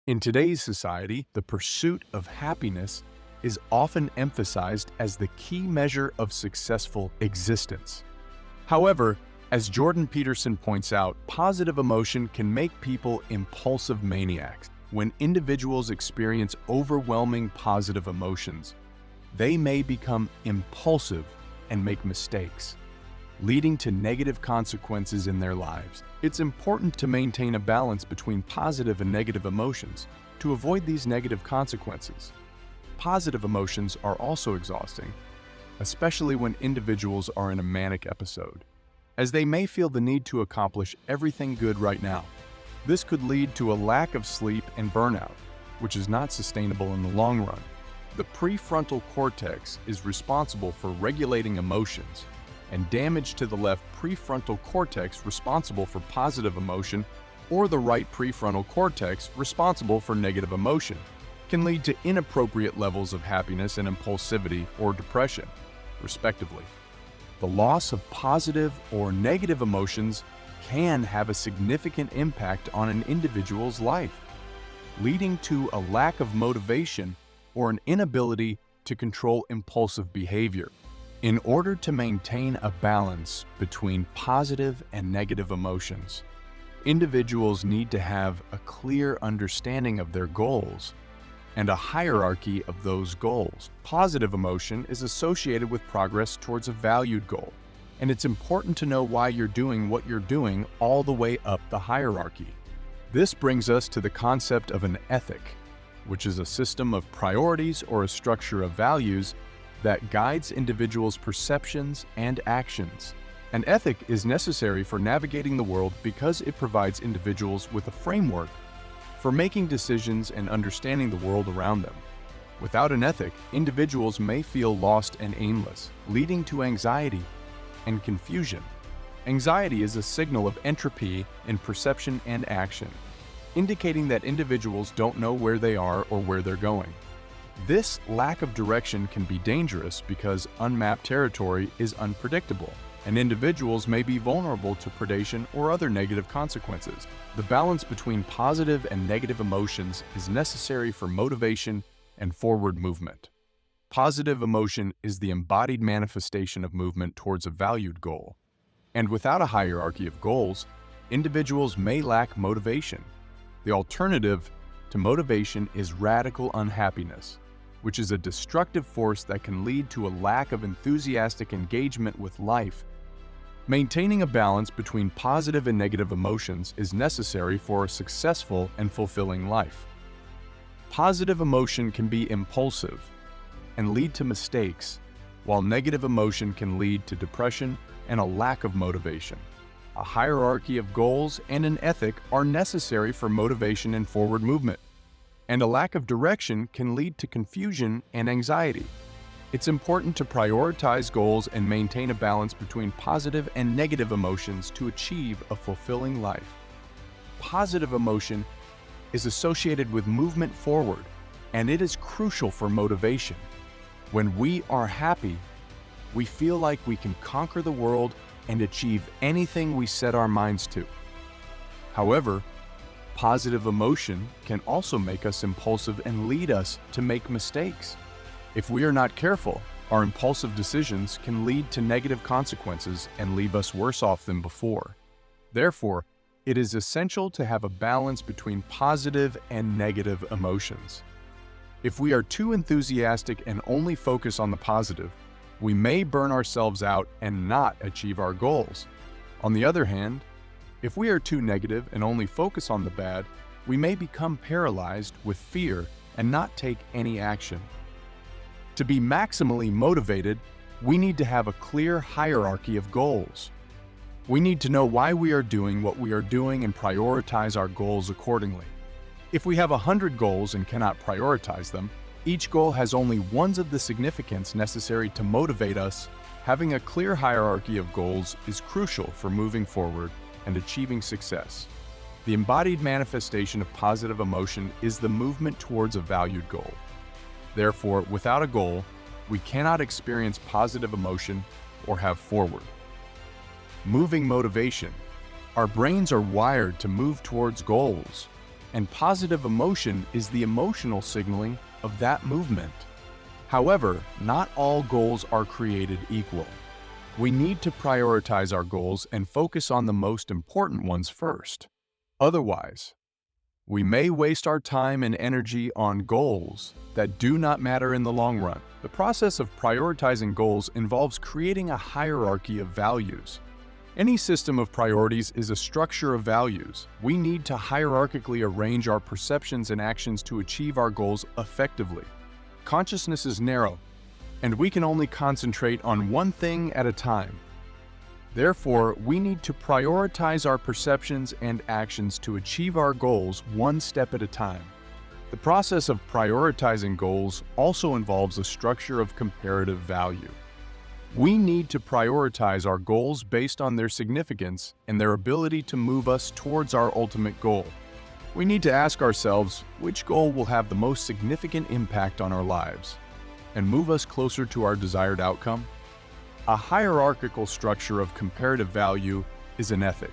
In today's society, the pursuit of happiness is often emphasized as the key measure of successful existence. However, as Jordan Peterson points out, positive emotion can make people impulsive maniacs. When individuals experience overwhelming positive emotions, they may become impulsive and make mistakes, leading to negative consequences in their lives. It's important to maintain a balance between positive and negative emotions to avoid these negative consequences. Positive emotions are also exhausting, especially when individuals are in a manic episode, as they may feel the need to accomplish everything good right now. This could lead to a lack of sleep and burnout, which is not sustainable in the long run. The prefrontal cortex is responsible for regulating emotions, and damage to the left prefrontal cortex responsible for positive emotion or the right prefrontal cortex responsible for negative emotion can lead to inappropriate levels of happiness and impulsivity or depression, respectively. The loss of positive or negative emotions can have a significant impact on an individual's life, leading to a lack of motivation or an inability to control impulsive behavior. In order to maintain a balance between positive and negative emotions, individuals need to have a clear understanding of their goals and a hierarchy of those goals. Positive emotion is associated with progress towards a valued goal, and it's important to know why you're doing what you're doing all the way up the hierarchy. This brings us to the concept of an ethic, which is a system of priorities or a structure of values that guides individuals' perceptions and actions. An ethic is necessary for navigating the world because it provides individuals with a framework for making decisions and understanding the world around them. Without an ethic, individuals may feel lost and aimless, leading to anxiety and confusion. Anxiety is a signal of entropy in perception and action, indicating that individuals don't know where they are or where they're going. This lack of direction can be dangerous because unmapped territory is unpredictable, and individuals may be vulnerable to predation or other negative consequences. The balance between positive and negative emotions is necessary for motivation and forward movement. Positive emotion is the embodied manifestation of movement towards a valued goal. And without a hierarchy of goals, individuals may lack motivation. The alternative to motivation is radical unhappiness, which is a destructive force that can lead to a lack of enthusiastic engagement with life. Maintaining a balance between positive and negative emotions is necessary for a successful and fulfilling life. Positive emotion can be impulsive and lead to mistakes, while negative emotion can lead to depression and a lack of motivation. A hierarchy of goals and an ethic are necessary for motivation and forward movement, and a lack of direction can lead to confusion and anxiety. It's important to prioritize goals and maintain a balance between positive and negative emotions to achieve a fulfilling life. Positive emotion is associated with movement forward, and it is crucial for motivation. When we are happy, we feel like we can conquer the world and achieve anything we set our minds to. However, positive emotion can also make us impulsive and lead us to make mistakes. If we are not careful, our impulsive decisions can lead to negative consequences and leave us worse off than before. Therefore, it is essential to have a balance between positive and negative emotions. If we are too enthusiastic and only focus on the positive, we may burn ourselves out and not achieve our goals. On the other hand, if we are too negative and only focus on the bad, we may become paralyzed with fear and not take any action. To be maximally motivated, we need to have a clear hierarchy of goals. We need to know why we are doing what we are doing and prioritize our goals accordingly. If we have 100 goals and cannot prioritize them, each goal has only ones of the significance necessary to motivate us. Having a clear hierarchy of goals is crucial for moving forward and achieving success. The embodied manifestation of positive emotion is the movement towards a valued goal. Therefore, without a goal, we cannot experience positive emotion or have forward moving motivation. Our brains are wired to move towards goals. and positive emotion is the emotional signaling of that movement. However, not all goals are created equal. We need to prioritize our goals and focus on the most important ones first. Otherwise, we may waste our time and energy on goals that do not matter in the long run. The process of prioritizing goals involves creating a hierarchy of values. Any system of priorities is a structure of values. We need to hierarchically arrange our perceptions and actions to achieve our goals effectively. Consciousness is narrow, and we can only concentrate on one thing at a time. Therefore, we need to prioritize our perceptions and actions to achieve our goals one step at a time. The process of prioritizing goals also involves a structure of comparative value. We need to prioritize our goals based on their significance and their ability to move us towards our ultimate goal. We need to ask ourselves which goal will have the most significant impact on our lives and move us closer to our desired outcome. A hierarchical structure of comparative value is an ethic.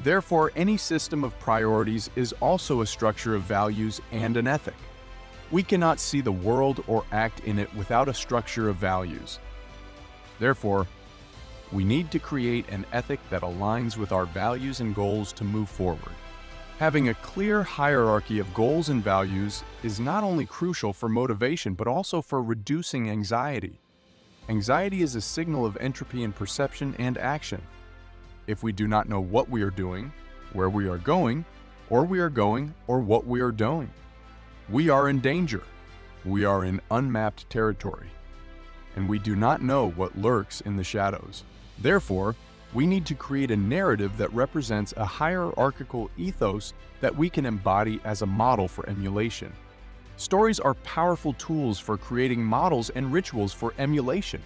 Therefore, any system of priorities is also a structure of values and an ethic. We cannot see the world or act in it without a structure of values. Therefore, we need to create an ethic that aligns with our values and goals to move forward. Having a clear hierarchy of goals and values is not only crucial for motivation, but also for reducing anxiety. Anxiety is a signal of entropy in perception and action. If we do not know what we are doing, where we are going, or what we are doing, we are in danger. We are in unmapped territory, and we do not know what lurks in the shadows. Therefore, we need to create a narrative that represents a hierarchical ethos that we can embody as a model for emulation. Stories are powerful tools for creating models and rituals for emulation.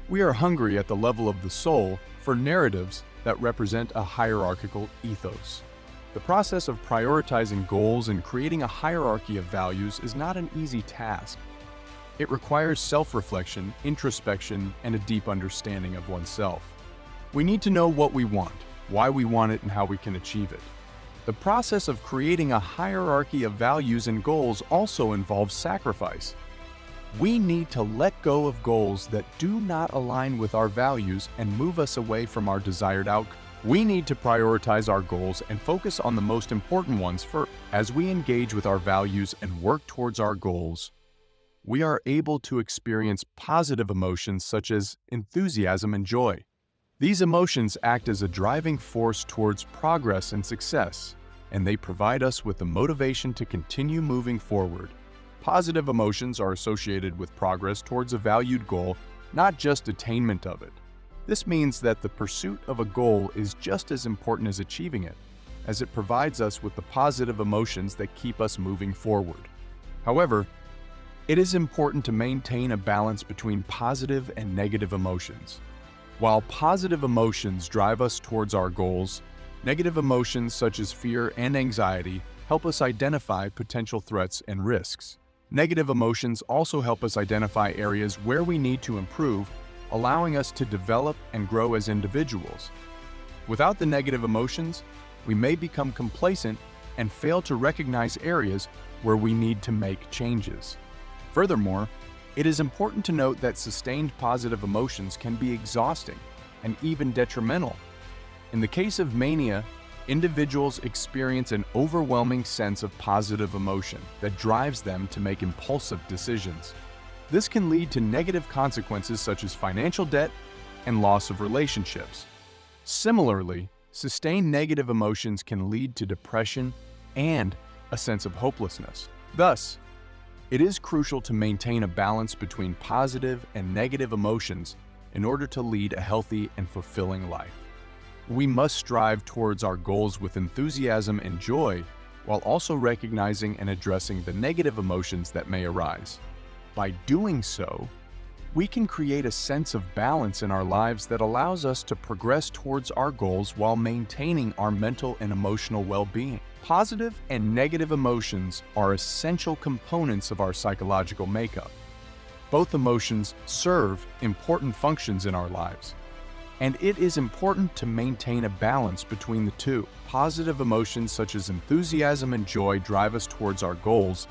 We are hungry at the level of the soul for narratives that represent a hierarchical ethos. The process of prioritizing goals and creating a hierarchy of values is not an easy task. It requires self-reflection, introspection, and a deep understanding of oneself. We need to know what we want, why we want it, and how we can achieve it. The process of creating a hierarchy of values and goals also involves sacrifice. We need to let go of goals that do not align with our values and move us away from our desired outcome. We need to prioritize our goals and focus on the most important ones first. As we engage with our values and work towards our goals, we are able to experience positive emotions such as enthusiasm and joy. These emotions act as a driving force towards progress and success, and they provide us with the motivation to continue moving forward. Positive emotions are associated with progress towards a valued goal, not just attainment of it. This means that the pursuit of a goal is just as important as achieving it, as it provides us with the positive emotions that keep us moving forward. However, it is important to maintain a balance between positive and negative emotions. While positive emotions drive us towards our goals, negative emotions such as fear and anxiety help us identify potential threats and risks. Negative emotions also help us identify areas where we need to improve, allowing us to develop and grow as individuals. Without the negative emotions, we may become complacent and fail to recognize areas where we need to make changes. Furthermore, it is important to note that sustained positive emotions can be exhausting and even detrimental. In the case of mania, individuals experience an overwhelming sense of positive emotion that drives them to make impulsive decisions. This can lead to negative consequences such as financial debt and loss of relationships. Similarly, sustained negative emotions can lead to depression and a sense of hopelessness. Thus, it is crucial to maintain a balance between positive and negative emotions in order to lead a healthy and fulfilling life. We must strive towards our goals with enthusiasm and joy, while also recognizing and addressing the negative emotions that may arise. By doing so, we can create a sense of balance in our lives that allows us to progress towards our goals while maintaining our mental and emotional well-being. Positive and negative emotions are essential components of our psychological makeup. Both emotions serve important functions in our lives. And it is important to maintain a balance between the two. Positive emotions such as enthusiasm and joy drive us towards our goals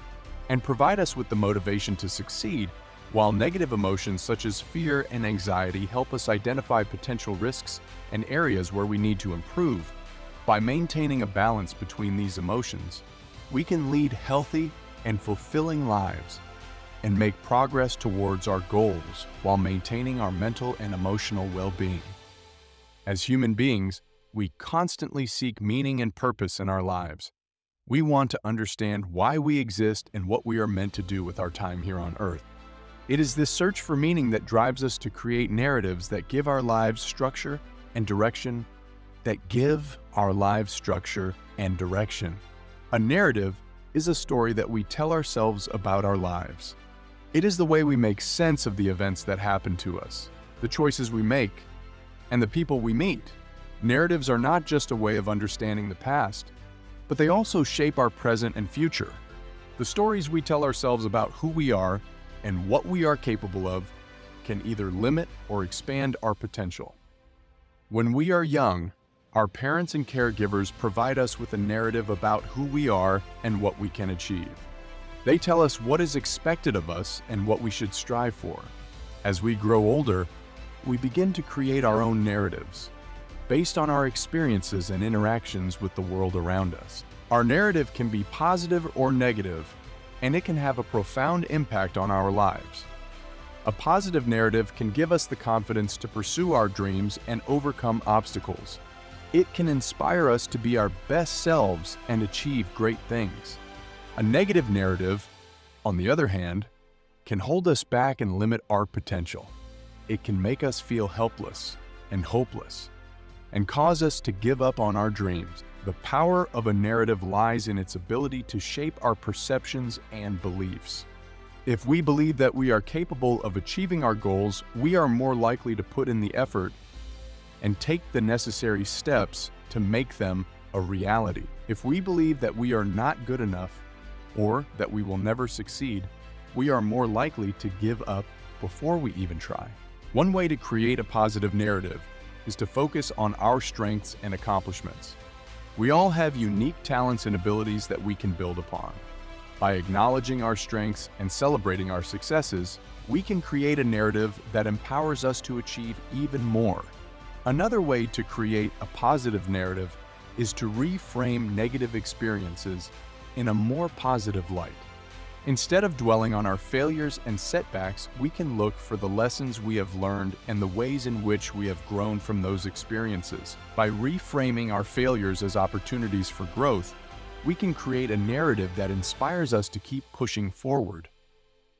and provide us with the motivation to succeed, while negative emotions such as fear and anxiety help us identify potential risks and areas where we need to improve. By maintaining a balance between these emotions, we can lead healthy and fulfilling lives and make progress towards our goals while maintaining our mental and emotional well-being. As human beings, we constantly seek meaning and purpose in our lives. We want to understand why we exist and what we are meant to do with our time here on Earth. It is this search for meaning that drives us to create narratives that give our lives structure and direction. A narrative is a story that we tell ourselves about our lives. It is the way we make sense of the events that happen to us, the choices we make, and the people we meet. Narratives are not just a way of understanding the past, but they also shape our present and future. The stories we tell ourselves about who we are and what we are capable of can either limit or expand our potential. When we are young, our parents and caregivers provide us with a narrative about who we are and what we can achieve. They tell us what is expected of us and what we should strive for. As we grow older, we begin to create our own narratives, based on our experiences and interactions with the world around us. Our narrative can be positive or negative, and it can have a profound impact on our lives. A positive narrative can give us the confidence to pursue our dreams and overcome obstacles. It can inspire us to be our best selves and achieve great things. A negative narrative, on the other hand, can hold us back and limit our potential. It can make us feel helpless and hopeless, and cause us to give up on our dreams. The power of a narrative lies in its ability to shape our perceptions and beliefs. If we believe that we are capable of achieving our goals, we are more likely to put in the effort and take the necessary steps to make them a reality. If we believe that we are not good enough or that we will never succeed, we are more likely to give up before we even try. One way to create a positive narrative is to focus on our strengths and accomplishments. We all have unique talents and abilities that we can build upon. By acknowledging our strengths and celebrating our successes, we can create a narrative that empowers us to achieve even more. Another way to create a positive narrative is to reframe negative experiences in a more positive light. Instead of dwelling on our failures and setbacks, we can look for the lessons we have learned and the ways in which we have grown from those experiences. By reframing our failures as opportunities for growth, we can create a narrative that inspires us to keep pushing forward.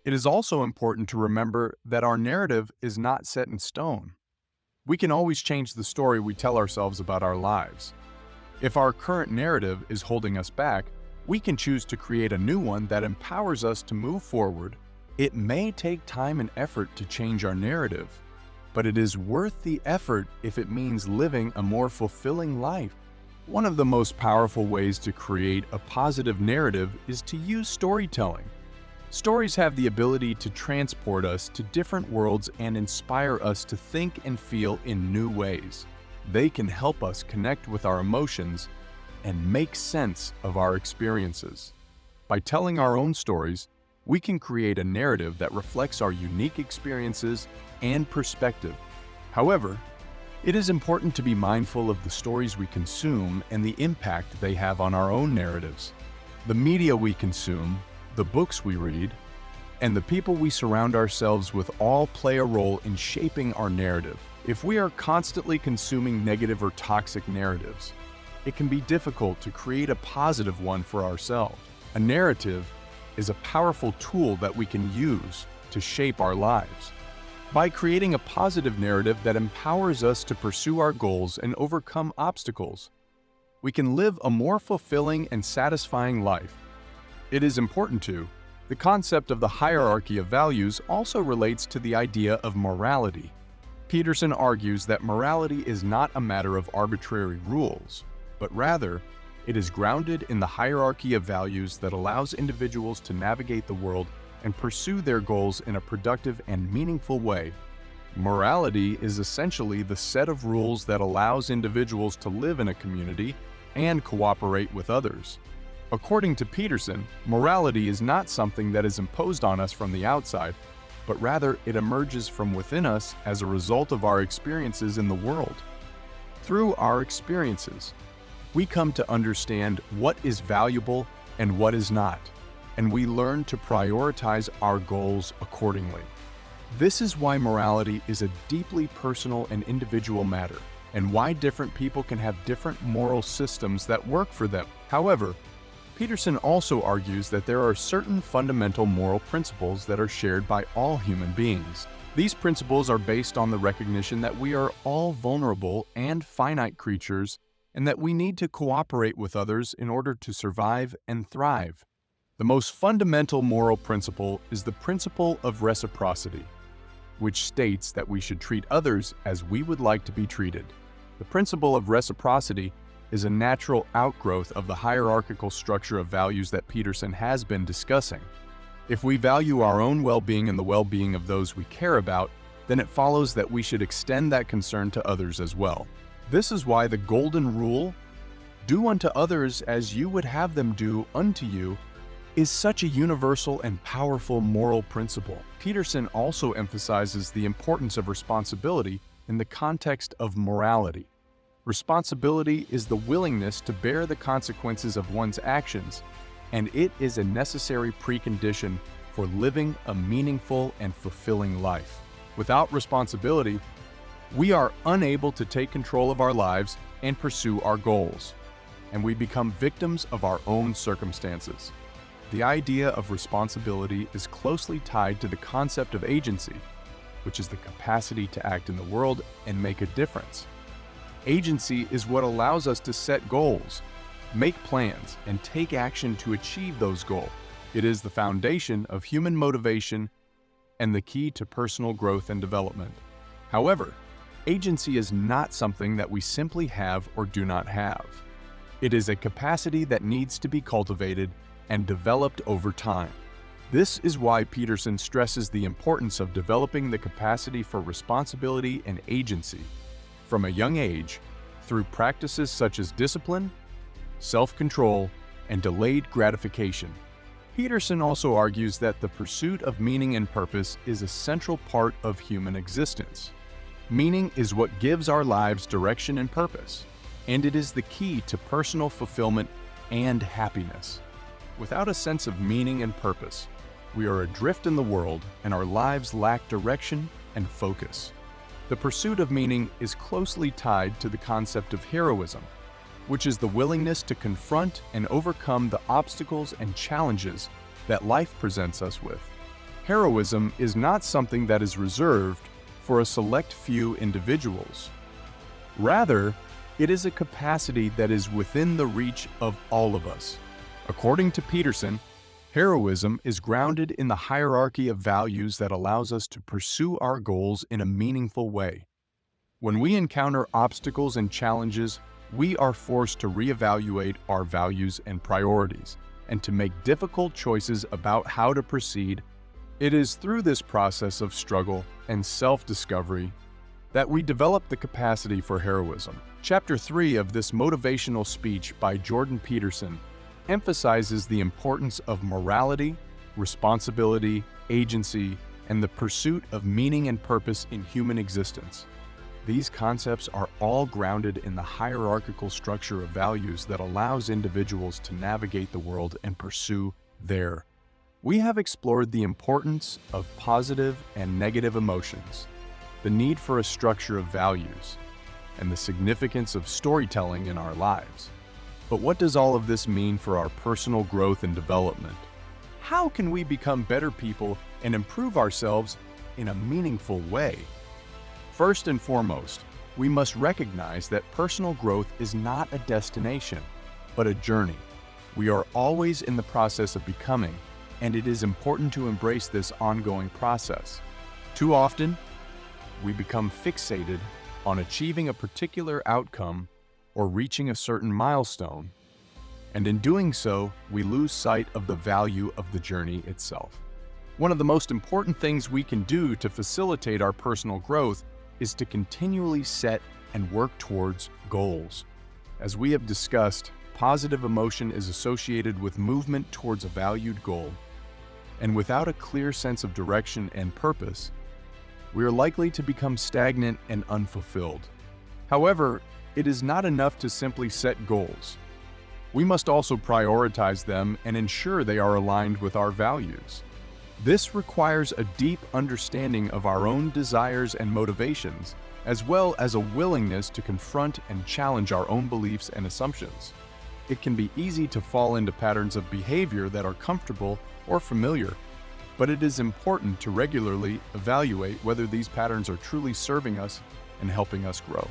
It is also important to remember that our narrative is not set in stone. We can always change the story we tell ourselves about our lives. If our current narrative is holding us back, we can choose to create a new one that empowers us to move forward. It may take time and effort to change our narrative, but it is worth the effort if it means living a more fulfilling life. One of the most powerful ways to create a positive narrative is to use storytelling. Stories have the ability to transport us to different worlds and inspire us to think and feel in new ways. They can help us connect with our emotions and make sense of our experiences. By telling our own stories, we can create a narrative that reflects our unique experiences and perspective. However, it is important to be mindful of the stories we consume and the impact they have on our own narratives. The media we consume, the books we read, and the people we surround ourselves with all play a role in shaping our narrative. If we are constantly consuming negative or toxic narratives, it can be difficult to create a positive one for ourselves. A narrative is a powerful tool that we can use to shape our lives. By creating a positive narrative that empowers us to pursue our goals and overcome obstacles, we can live a more fulfilling and satisfying life. It is important too. The concept of the hierarchy of values also relates to the idea of morality. Peterson argues that morality is not a matter of arbitrary rules, but rather, it is grounded in the hierarchy of values that allows individuals to navigate the world and pursue their goals in a productive and meaningful way. Morality is essentially the set of rules that allows individuals to live in a community and cooperate with others. According to Peterson, morality is not something that is imposed on us from the outside, but rather it emerges from within us as a result of our experiences in the world. Through our experiences, we come to understand what is valuable and what is not, and we learn to prioritize our goals accordingly. This is why morality is a deeply personal and individual matter, and why different people can have different moral systems that work for them. However, Peterson also argues that there are certain fundamental moral principles that are shared by all human beings. These principles are based on the recognition that we are all vulnerable and finite creatures, and that we need to cooperate with others in order to survive and thrive. The most fundamental moral principle is the principle of reciprocity, which states that we should treat others as we would like to be treated. The principle of reciprocity is a natural outgrowth of the hierarchical structure of values that Peterson has been discussing. If we value our own well-being and the well-being of those we care about, then it follows that we should extend that concern to others as well. This is why the golden rule, "Do unto others as you would have them do unto you," is such a universal and powerful moral principle. Peterson also emphasizes the importance of responsibility in the context of morality. Responsibility is the willingness to bear the consequences of one's actions, and it is a necessary precondition for living a meaningful and fulfilling life. Without responsibility, we are unable to take control of our lives and pursue our goals, and we become victims of our own circumstances. The idea of responsibility is closely tied to the concept of agency, which is the capacity to act in the world and make a difference. Agency is what allows us to set goals, make plans, and take action to achieve those goals. It is the foundation of human motivation and the key to personal growth and development. However, agency is not something that we simply have or do not have. It is a capacity that needs to be cultivated and developed over time. This is why Peterson stresses the importance of developing the capacity for responsibility and agency from a young age through practices such as discipline, self-control, and delayed gratification. Peterson also argues that the pursuit of meaning and purpose is a central part of human existence. Meaning is what gives our lives direction and purpose, and it is the key to personal fulfillment and happiness. Without a sense of meaning and purpose, we are adrift in the world and our lives lack direction and focus. The pursuit of meaning is closely tied to the concept of heroism, which is the willingness to confront and overcome the obstacles and challenges that life presents us with. Heroism is not something that is reserved for a select few individuals. Rather, it is a capacity that is within the reach of all of us. According to Peterson, heroism is grounded in the hierarchy of values that allows us to pursue our goals in a meaningful way. When we encounter obstacles and challenges, we are forced to reevaluate our values and priorities, and to make difficult choices about how to proceed. It is through this process of struggle and self-discovery that we develop the capacity for heroism. Chapter 3 of this motivational speech by Jordan Peterson emphasizes the importance of morality, responsibility, agency, and the pursuit of meaning and purpose in human existence. These concepts are all grounded in the hierarchical structure of values that allows individuals to navigate the world and pursue their. We have explored the importance of positive and negative emotions, the need for a structure of values, and the significance of storytelling in our lives. But what does all of this mean for our personal growth and development? How can we become better people and improve ourselves in a meaningful way? First and foremost, we must recognize that personal growth is not a destination, but a journey. We are always in the process of becoming, and it is important to embrace this ongoing process. Too often, we become fixated on achieving a particular outcome or reaching a certain milestone, and in doing so, we lose sight of the value of the journey itself. One of the most important things we can do to facilitate our personal growth is to continually set and work towards goals. As we have discussed, positive emotion is associated with movement towards a valued goal. And without a clear sense of direction and purpose, we are likely to become stagnant and unfulfilled. However, it is not enough to simply set goals. We must also prioritize them and ensure they are aligned with our values. This requires a deep understanding of our own desires and motivations, as well as a willingness to confront and challenge our own beliefs and assumptions. It can be easy to fall into patterns of behavior that are comfortable or familiar, but it is important to regularly evaluate whether these patterns are truly serving us and helping us grow.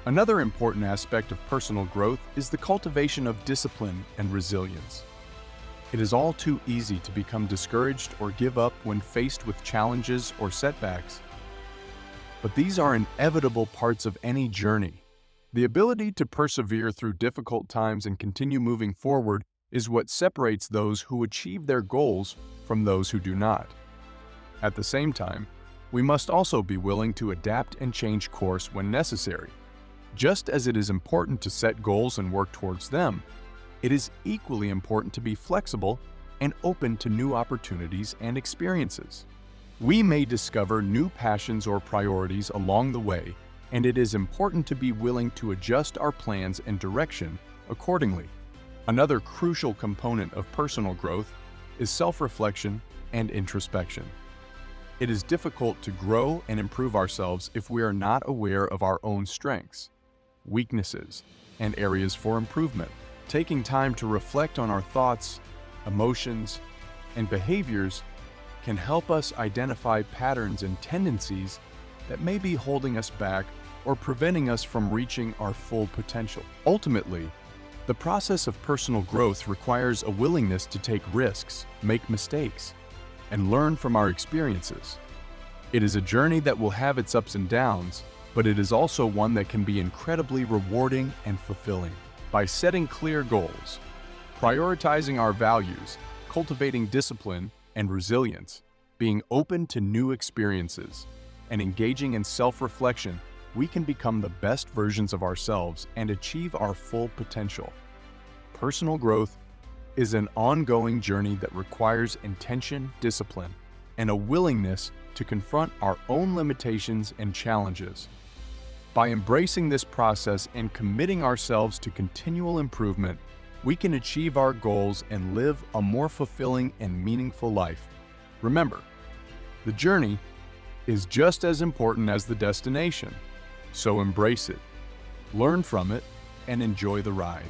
Another important aspect of personal growth is the cultivation of discipline and resilience. It is all too easy to become discouraged or give up when faced with challenges or setbacks. But these are inevitable parts of any journey. The ability to persevere through difficult times and continue moving forward is what separates those who achieve their goals from those who do not. At the same time, we must also be willing to adapt and change course when necessary. Just as it is important to set goals and work towards them, it is equally important to be flexible and open to new opportunities and experiences. We may discover new passions or priorities along the way, and it is important to be willing to adjust our plans and direction accordingly. Another crucial component of personal growth is self-reflection and introspection. It is difficult to grow and improve ourselves if we are not aware of our own strengths, weaknesses, and areas for improvement. Taking time to reflect on our thoughts, emotions, and behaviors can help us identify patterns and tendencies that may be holding us back or preventing us from reaching our full potential. Ultimately, the process of personal growth requires a willingness to take risks, make mistakes, and learn from our experiences. It is a journey that will have its ups and downs, but it is also one that can be incredibly rewarding and fulfilling. By setting clear goals, prioritizing our values, cultivating discipline and resilience, being open to new experiences, and engaging in self-reflection, we can become the best versions of ourselves and achieve our full potential. Personal growth is an ongoing journey that requires intention, discipline, and a willingness to confront our own limitations and challenges. By embracing this process and committing ourselves to continual improvement, we can achieve our goals and live a more fulfilling and meaningful life. Remember, the journey is just as important as the destination, so embrace it, learn from it, and enjoy the ride.